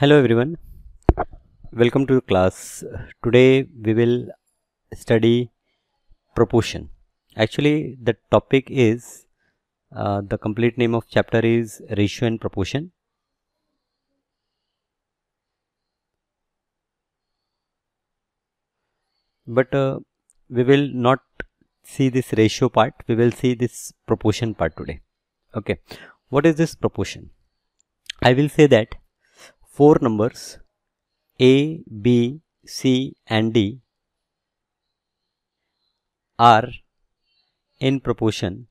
Hello everyone, welcome to class. Today we will study proportion. Actually, the topic is the complete name of chapter is ratio and proportion. But we will not see this ratio part, we will see this proportion part today. Okay, what is this proportion? I will say that four numbers A, B, C and D are in proportion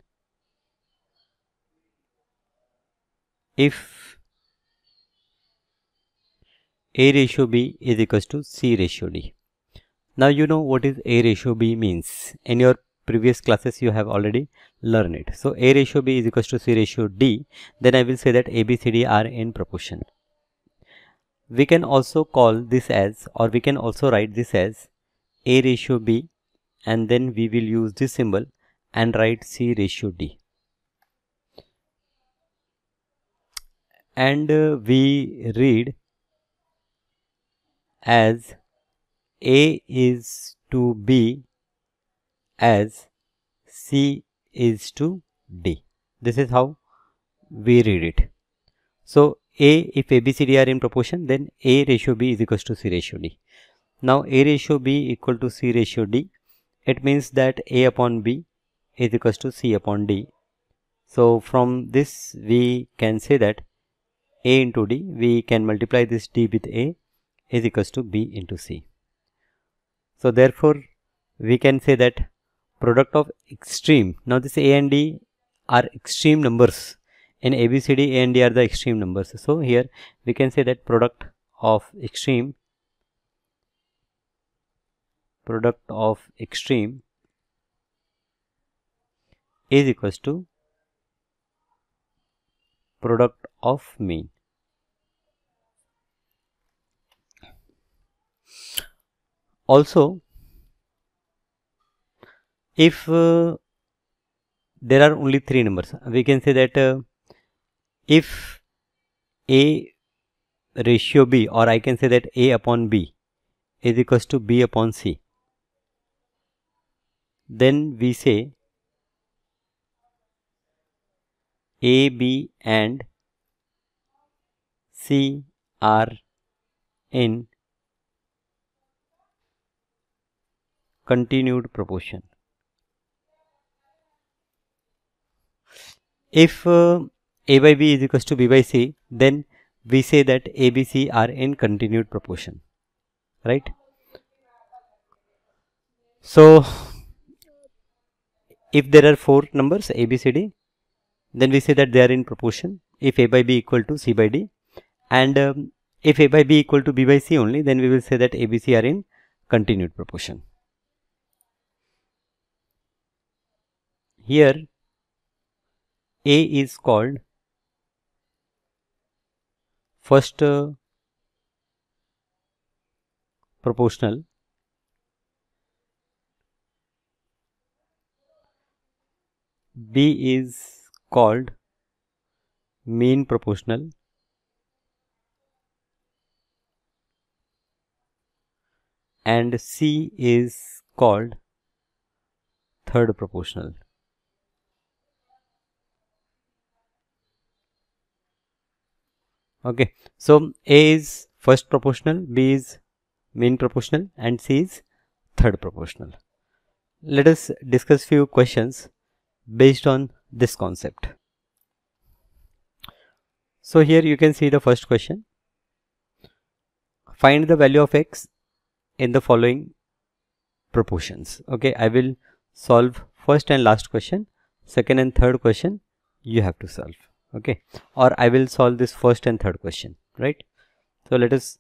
if A ratio B is equals to C ratio D. Now you know what is A ratio B means. In your previous classes you have already learned it. So A ratio B is equals to C ratio D. Then I will say that A, B, C, D are in proportion. We can also call this as, or we can also write this as A ratio B, and then we will use this symbol and write C ratio D. And we read as A is to B as C is to D. This is how we read it. So A, if A, B, C, D are in proportion, then A ratio B is equals to C ratio D. Now A ratio B equal to C ratio D, it means that A upon B is equals to C upon D. So from this we can say that A into D, we can multiply this D with A is equals to B into C. So therefore we can say that product of extreme, now this A and D are extreme numbers. In ABCD, A and D are the extreme numbers. So here we can say that product of extreme is equals to product of mean. Also, if there are only three numbers, we can say that if A ratio B, or I can say that A upon B is equals to B upon C, then we say A, B and C are in continued proportion. If A by B is equals to B by C, then we say that A, B, C are in continued proportion, right? So if there are four numbers A, B, C, D, then we say that they are in proportion if A by B equal to C by D, and if A by B equal to B by C only, then we will say that A, B, C are in continued proportion. Here A is called first proportional, B is called mean proportional, and C is called third proportional. Okay, so A is first proportional, B is mean proportional, and C is third proportional. Let us discuss few questions based on this concept. So here you can see the first question. Find the value of x in the following proportions. Okay, I will solve first and last question. Second and third question you have to solve. Okay, or I will solve this first and third question, right? So let us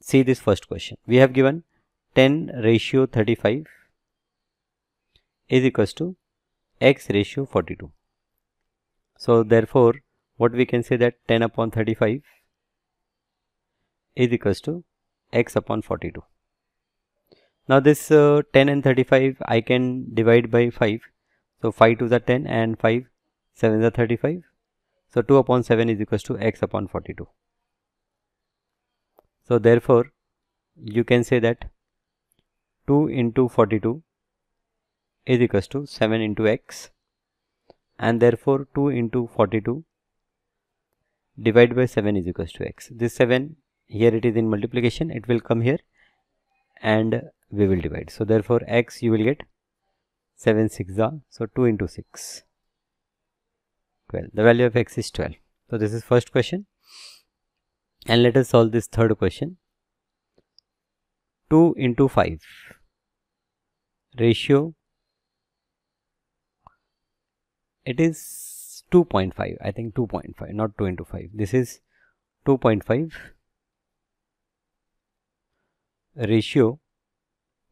see this first question. We have given 10 ratio 35 is equals to x ratio 42. So therefore what we can say that 10 upon 35 is equals to x upon 42. Now this 10 and 35 I can divide by 5. So 5 to the 10 and 5 7 the 35. So 2 upon 7 is equals to x upon 42. So therefore you can say that 2 into 42 is equals to 7 into x, and therefore 2 into 42 divided by 7 is equals to x. This 7 here, it is in multiplication, it will come here and we will divide. So therefore x, you will get 7 6 are, so 2 into 6, 12. The value of x is 12. So this is first question, and let us solve this third question. 2 into 5 ratio, it is 2.5, I think 2.5, not 2 into 5. This is 2.5 ratio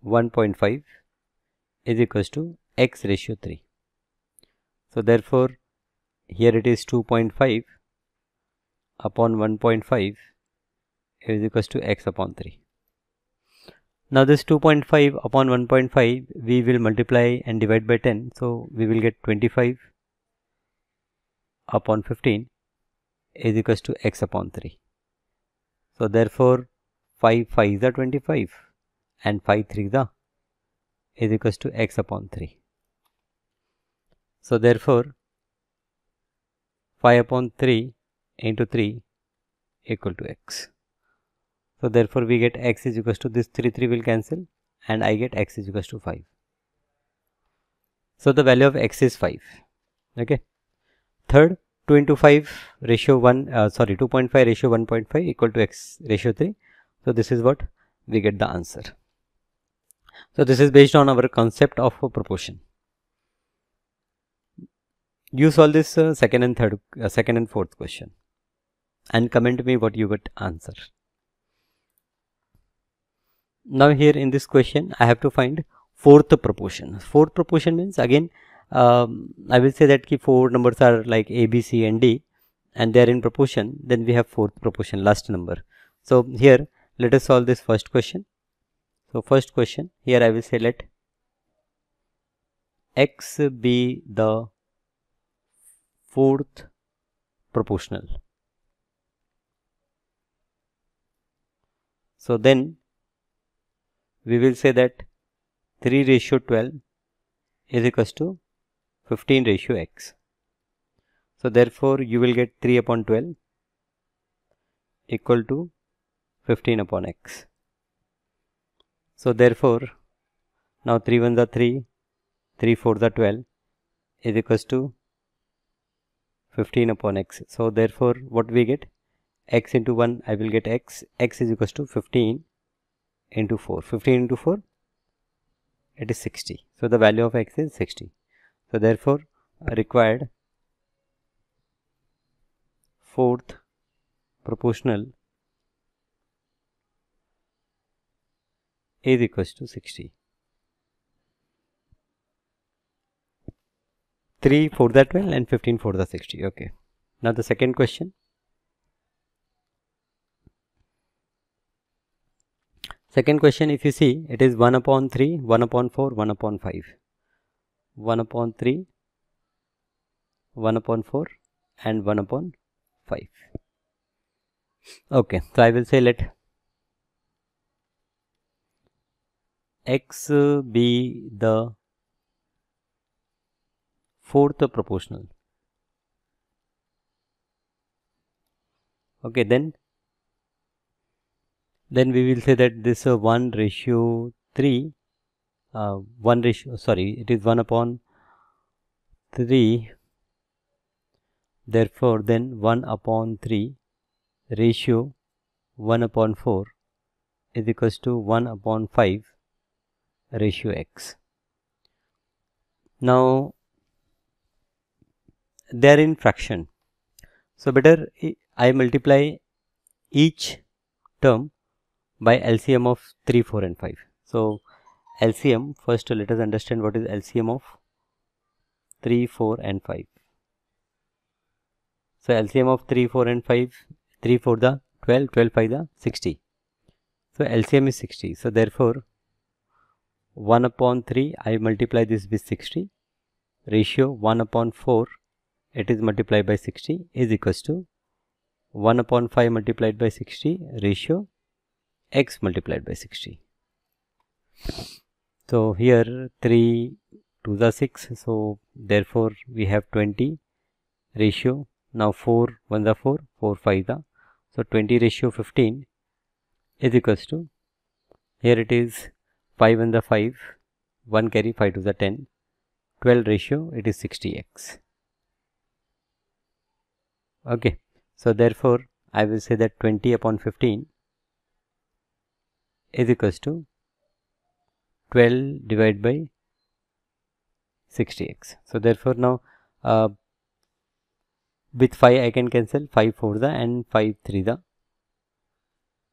1.5 is equals to x ratio 3. So therefore here it is 2.5 upon 1.5 is equals to x upon 3. Now this 2.5 upon 1.5 we will multiply and divide by 10. So we will get 25 upon 15 is equals to x upon 3. So therefore 5 5 is 25 and 5 3 is equals to x upon 3. So therefore 5 upon 3 into 3 equal to x. So therefore we get x is equals to, this 3 will cancel and I get x is equals to 5. So the value of x is 5. Okay. Third, 2 into 5 ratio 2.5 ratio 1.5 equal to x ratio 3. So this is what we get the answer. So this is based on our concept of a proportion. You solve this second and fourth question and comment me what you got answer. Now here in this question I have to find fourth proportion. Fourth proportion means, again I will say that 4 numbers are like A, B, C and D and they are in proportion, then we have fourth proportion, last number. So here let us solve this first question. So first question, here I will say let x be the fourth proportional. So then we will say that 3 ratio 12 is equals to 15 ratio x. So therefore you will get 3 upon 12 equal to 15 upon x. So therefore now 3 1s are 3, 3 4s are 12 is equals to 15 upon x. So therefore what we get, x into 1 I will get x is equals to 15 into 4. 15 into 4, it is 60. So the value of x is 60. So therefore required fourth proportional is equals to 60. 3 4s are 12 and 15 4s are 60. Okay. Now the second question. Second question, if you see, it is 1 upon 3, 1 upon 4, 1 upon 5. 1 upon 3, 1 upon 4 and 1 upon 5. Okay, so I will say let x be the fourth proportional. Okay, then we will say that this 1 ratio 3, it is 1 upon 3, therefore then 1 upon 3 ratio 1 upon 4 is equals to 1 upon 5 ratio x. Now they are in fraction, so better I multiply each term by LCM of 3, 4 and 5. So LCM, first let us understand what is LCM of 3, 4 and 5. So LCM of 3, 4 and 5, 3 4 the 12, 12 5 the 60. So LCM is 60. So therefore 1 upon 3 I multiply this with 60, ratio 1 upon 4 it is multiplied by 60 is equals to 1 upon 5 multiplied by 60 ratio x multiplied by 60. So here 3 to the 6, so therefore we have 20 ratio. Now 4 1 the 4, 4 5 the, so 20 ratio 15 is equals to, here it is 5 1 the 5, 1 carry 5 to the 10, 12 ratio it is 60x. Okay, so therefore I will say that 20 upon 15 is equals to 12 divided by 60x. So therefore now with 5 I can cancel 5 4 the and 5 3 the.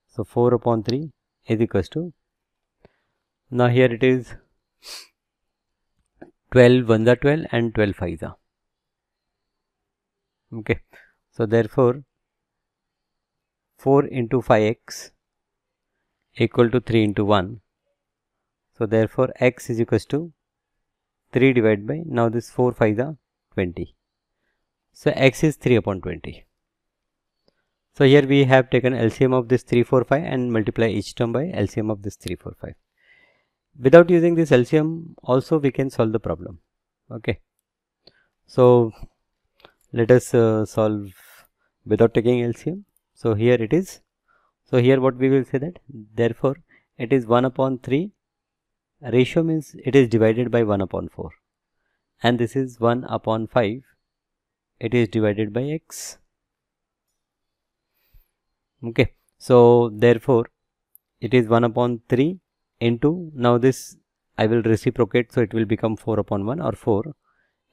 So 4 upon 3 is equals to, now here it is 12 1 the 12 and 12 5 the. Okay, so therefore 4 into 5x equal to 3 into 1. So therefore x is equals to 3 divided by, now this 4 5 the 20. So x is 3 upon 20. So here we have taken LCM of this 3 4 5 and multiply each term by LCM of this 3 4 5. Without using this LCM also we can solve the problem. Okay, so let us solve without taking LCM. So here it is, so here what we will say that, therefore it is 1 upon 3, ratio means it is divided by 1 upon 4, and this is 1 upon 5, it is divided by x. Okay, so therefore it is 1 upon 3 into, now this I will reciprocate, so it will become 4 upon 1 or 4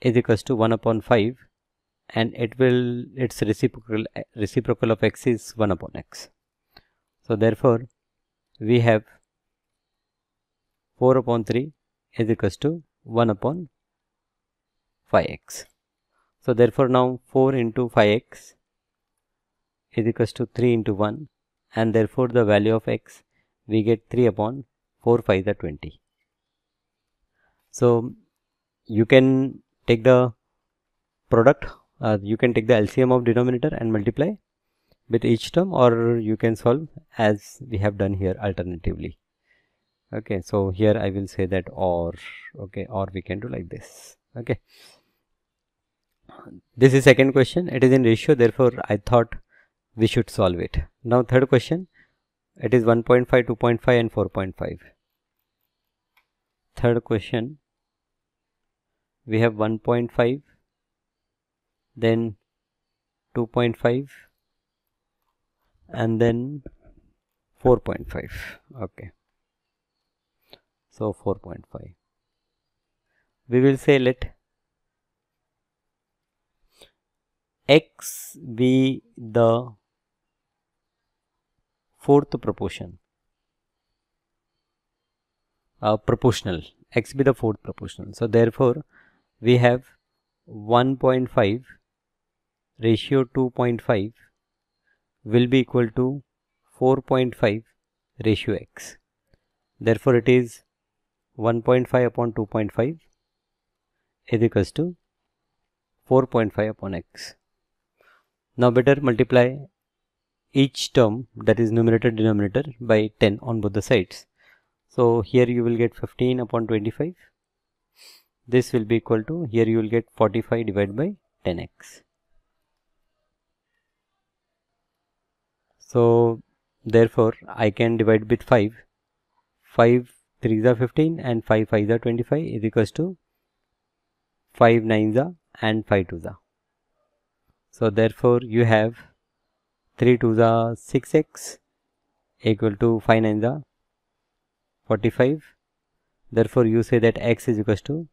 is equals to 1 upon 5, and it will, its reciprocal of x is 1 upon x. So therefore we have 4 upon 3 is equals to 1 upon 5x. So therefore now 4 into 5x is equals to 3 into 1, and therefore the value of x we get 3 upon 4 5 the 20. So you can take the product, you can take the LCM of denominator and multiply with each term, or you can solve as we have done here alternatively. Okay, so here I will say that or, okay, or we can do like this. Okay, this is second question, it is in ratio, therefore I thought we should solve it. Now third question, it is 1.5, 2.5 and 4.5. Third question, we have 1.5, then 2.5 and then 4.5. Okay, so 4.5, we will say let x be the fourth proportion, proportional, x be the fourth proportional. So therefore we have 1.5 ratio 2.5 will be equal to 4.5 ratio x. Therefore it is 1.5 upon 2.5 is equals to 4.5 upon x. Now better multiply each term, that is numerator denominator, by 10 on both the sides. So here you will get 15 upon 25. This will be equal to, here you will get 45 divided by 10x. So therefore I can divide with 5. 5 3s are 15 and 5 5s are 25 is equals to 5 9s are and 5 2s are. So therefore you have 3 2s are 6x equal to 5 9s are 45. Therefore you say that x is equals to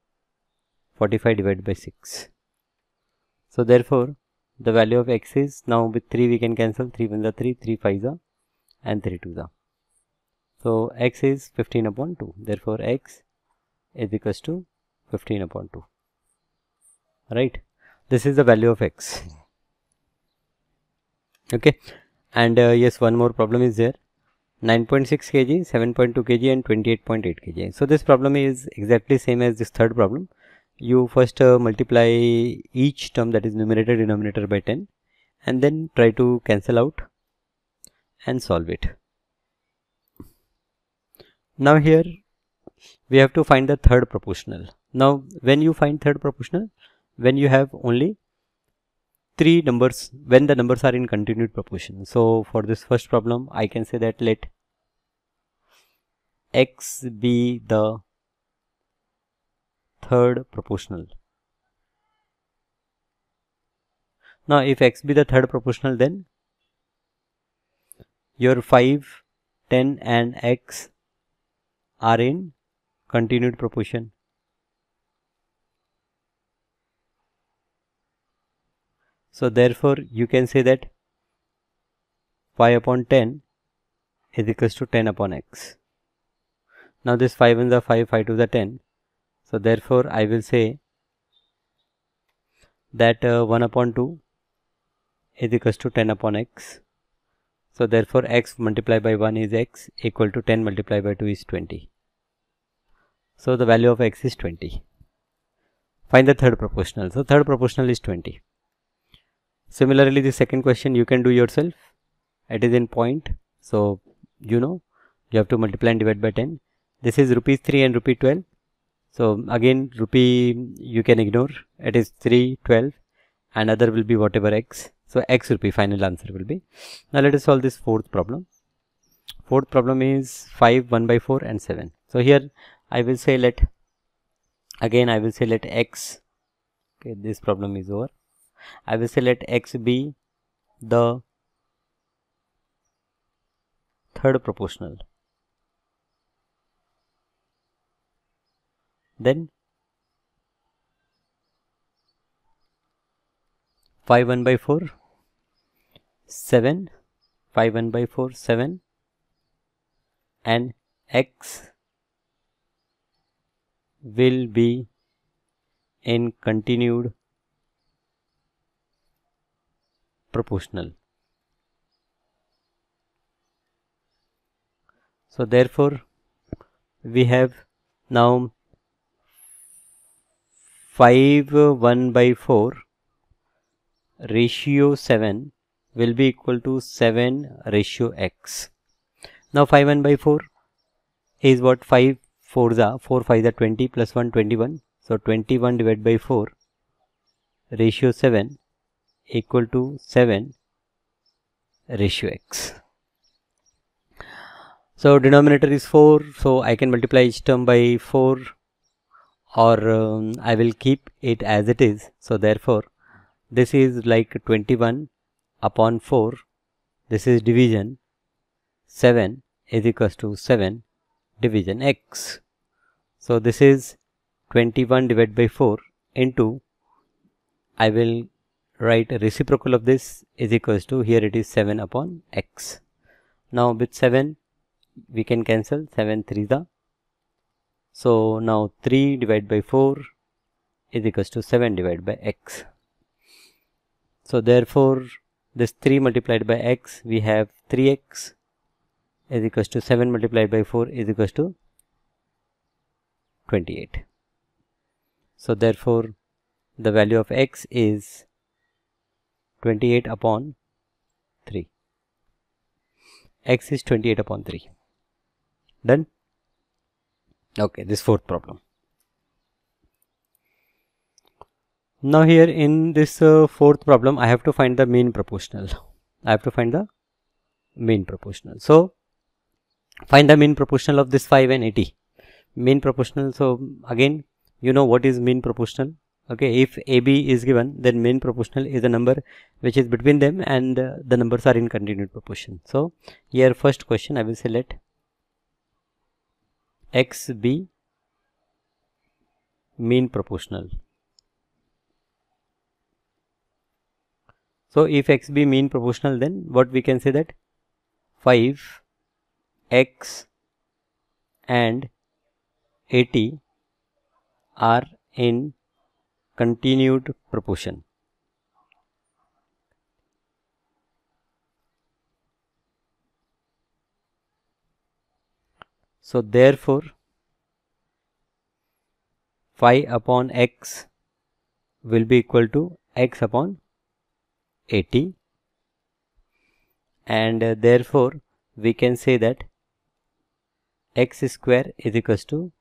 45 divided by 6. So therefore the value of x is, now with 3 we can cancel, 3 1s are 3, 3 5s are and 3 2s are. So x is 15 upon 2. Therefore x is equals to 15 upon 2. Right? This is the value of x. Okay. And yes, one more problem is there. 9.6 kg, 7.2 kg and 28.8 kg. So this problem is exactly same as this third problem. You first multiply each term, that is numerator denominator, by 10 and then try to cancel out and solve it. Now here we have to find the third proportional. Now when you find third proportional, when you have only three numbers, when the numbers are in continued proportion. So for this first problem I can say that let x be the third proportional. Now if x be the third proportional, then your 5, 10 and x are in continued proportion. So therefore you can say that 5 upon 10 is equals to 10 upon x. Now this 5 ones are 5, 5 twos are 10. So therefore I will say that 1 upon 2 is equals to 10 upon x. So therefore x multiplied by 1 is x, equal to 10 multiplied by 2 is 20. So the value of x is 20. Find the third proportional. So third proportional is 20. Similarly, the second question you can do yourself. It is in point. So you know you have to multiply and divide by 10. This is rupees 3 and rupee 12. So again rupee you can ignore. It is 3, 12 and other will be whatever x. So x rupee final answer will be. Now let us solve this fourth problem. Fourth problem is 5, 1 by 4 and 7. So here I will say let x, okay, this problem is over. I will say let x be the third proportional. Then 5 1 by 4, 7, 5 1 by 4, 7 and x will be in continued proportional. So therefore we have now 5 1 by 4 ratio 7 will be equal to 7 ratio x. Now 5 1 by 4 is what? 5 4s are 4 5 are 20 plus 1 21. So 21 divided by 4 ratio 7 equal to 7 ratio x. So denominator is 4, so I can multiply each term by 4, or I will keep it as it is. So therefore this is like 21 upon 4, this is division 7 is equals to 7 division x. So this is 21 divided by 4 into, I will write a reciprocal of this is equals to, here it is 7 upon x. Now with 7 we can cancel, 7 3 the. So now 3 divided by 4 is equals to 7 divided by x. So therefore this 3 multiplied by x, we have 3x is equals to 7 multiplied by 4 is equals to 28. So therefore the value of x is 28 upon 3. X is 28 upon 3. Done? Okay, this fourth problem. Now here in this fourth problem I have to find the mean proportional. So find the mean proportional of this 5 and 80. Mean proportional, so again you know what is mean proportional. Okay, if AB is given, then mean proportional is a number which is between them and the numbers are in continued proportion. So here first question I will say let x be mean proportional. So if x be mean proportional, then what we can say that 5 x and 80 are in continued proportion. So therefore 5 upon x will be equal to x upon 80, and therefore we can say that x square is equals to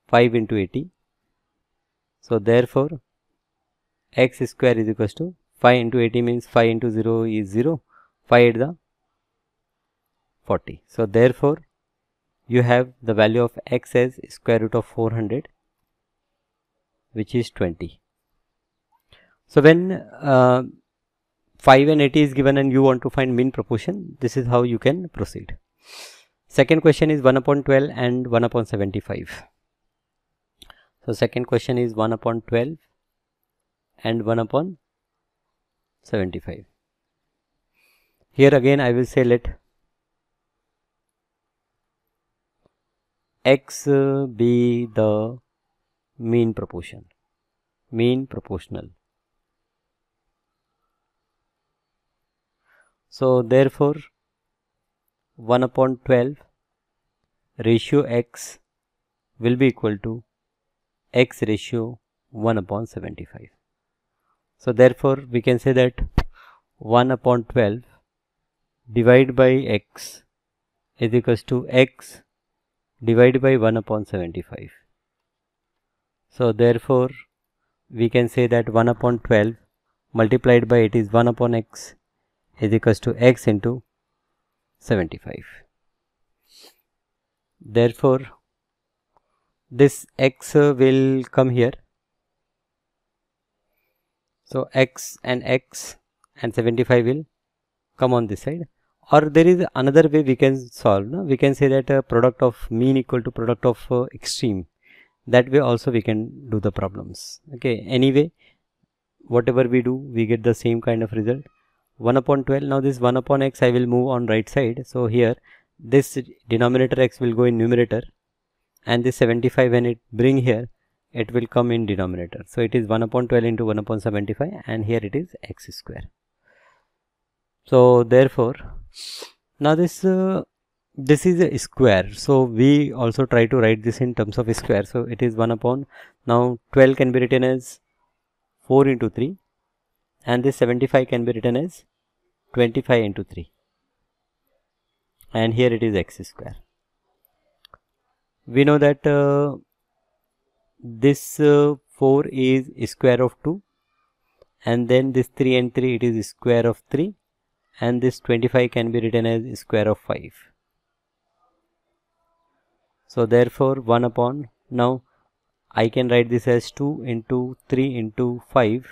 5 into 80. So therefore x square is equals to 5 into 80 means 5 into 0 is 0, 5 at the 40. So therefore you have the value of x as square root of 400, which is 20. So when 5 and 80 is given and you want to find mean proportion, this is how you can proceed. Second question is 1 upon 12 and 1 upon 75. So second question is 1 upon 12 and 1 upon 75. Here again I will say let x be the mean proportion, mean proportional. So therefore 1 upon 12 ratio x will be equal to x ratio 1 upon 75. So therefore we can say that 1 upon 12 divided by x is equals to x divided by 1 upon 75. So therefore we can say that 1 upon 12 multiplied by it is 1 upon x is equals to x into 75. Therefore this x will come here. So x and 75 will come on this side. Or there is another way we can solve. No? We can say that product of mean equal to product of extreme. That way also we can do the problems. Okay. Anyway, whatever we do, we get the same kind of result. 1 upon 12. Now this 1 upon x I will move on right side. So here this denominator x will go in numerator, and this 75 when it bring here, it will come in denominator. So it is 1 upon 12 into 1 upon 75, and here it is x square. So therefore now this is a square, so we also try to write this in terms of a square. So it is 1 upon, now 12 can be written as 4 into 3, and this 75 can be written as 25 into 3, and here it is x square. We know that this 4 is square of 2, and then this 3 and 3 it is square of 3, and this 25 can be written as square of 5. So therefore 1 upon, now I can write this as 2 into 3 into 5,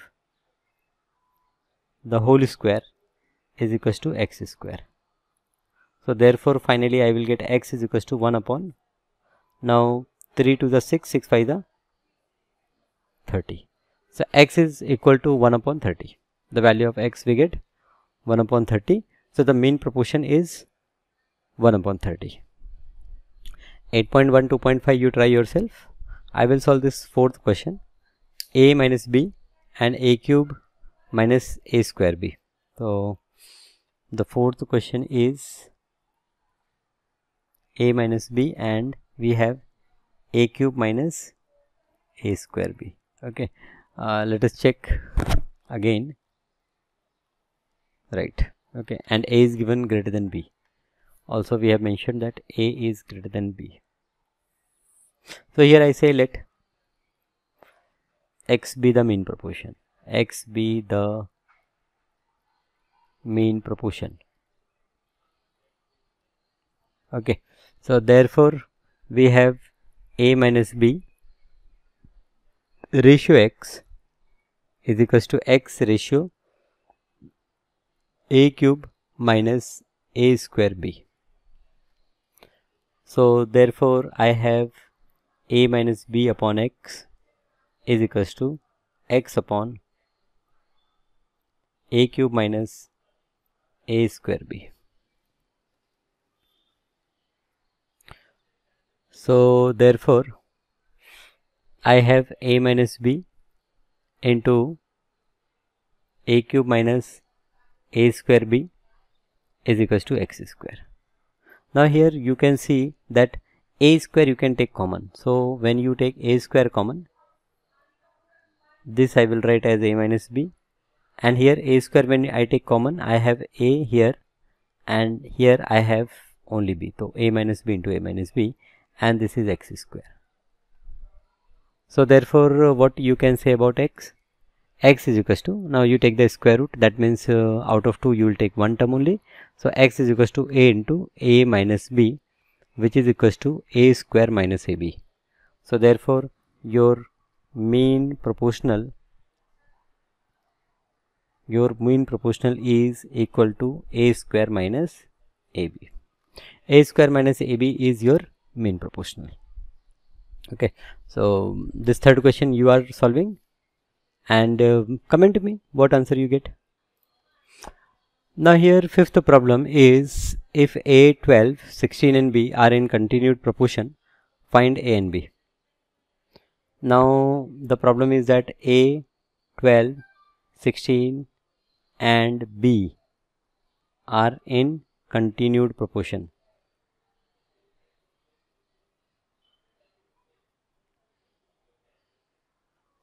the whole square is equals to x square. So therefore finally I will get x is equals to 1 upon, now 3 to the 6, 6 5 the 30. So x is equal to 1 upon 30. The value of x we get 1 upon 30. So the mean proportion is 1 upon 30. 8.1, 2.5 you try yourself. I will solve this fourth question. A minus b and a cube minus a square b. So the fourth question is a minus b and we have a cube minus a square b. Okay, let us check again. Right. Okay, and a is given greater than b. Also we have mentioned that a is greater than b. So here I say let x be the mean proportion. X be the mean proportion. Okay. So therefore we have a minus b ratio x is equals to x ratio a cube minus a square b. So therefore I have a minus b upon x is equals to x upon a cube minus a square b. So therefore I have a minus b into a cube minus a square b is equals to x square. Now here you can see that a square you can take common. So when you take a square common, this I will write as a minus b, and here a square when I take common, I have a here and here I have only b. So a minus b into a minus b, and this is x square. So therefore what you can say about x? X is equals to, now you take the square root, that means out of 2 you will take one term only. So x is equals to a into a minus b, which is equals to a square minus ab. So therefore your mean proportional is equal to a square minus ab. A square minus ab is your mean proportional. Okay, so this third question you are solving, and comment me what answer you get. Now here fifth problem is, if a, 12, 16 and b are in continued proportion, find a and b. Now the problem is that a, 12, 16 and b are in continued proportion.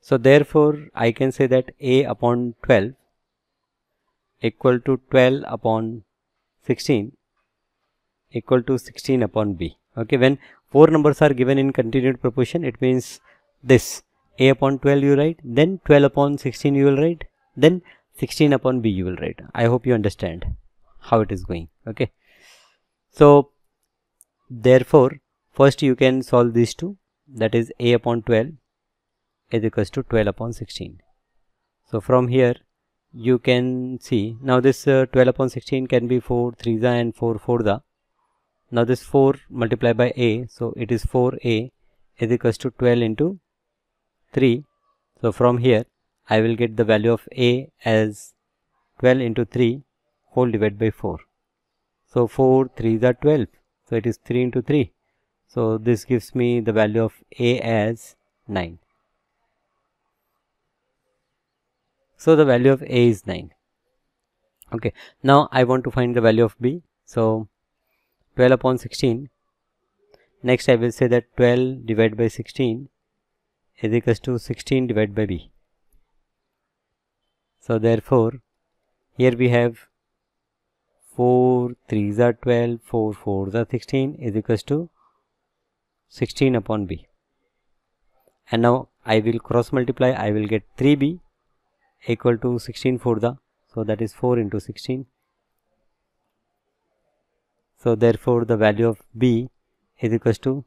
So therefore I can say that a upon 12 equal to 12 upon 16 equal to 16 upon b. Okay, when four numbers are given in continued proportion, it means this a upon 12 you write, then 12 upon 16 you will write, then 16 upon b you will write. I hope you understand how it is going. Okay, so therefore first you can solve these two, that is a upon 12 is equals to 12 upon 16. So from here you can see, now this 12 upon 16 can be 4 3 and 4 4. Now this 4 multiplied by a, so it is 4a is equals to 12 into 3. So from here I will get the value of a as 12 into 3 whole divided by 4. So 4 3s are 12. So it is 3 into 3. So this gives me the value of a as 9. So the value of a is 9. Okay, now I want to find the value of b. So 12 upon 16. Next I will say that 12 divided by 16 is equals to 16 divided by b. So therefore here we have 4 3s are 12, 4 4s are 16 is equals to 16 upon b. And now I will cross multiply, I will get 3b equal to 16 4. So that is 4 into 16. So therefore the value of b is equals to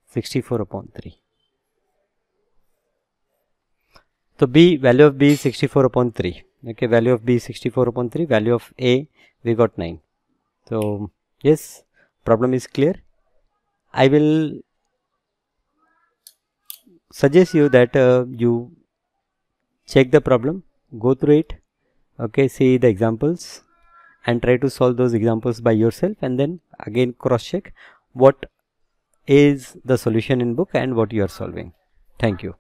64 upon 3. So b, value of b is 64 upon 3. Okay, value of b is 64 upon 3. Value of a we got 9. So yes, problem is clear. I will suggest you that you check the problem, go through it. Okay, see the examples and try to solve those examples by yourself, and then again cross check what is the solution in book and what you are solving. Thank you.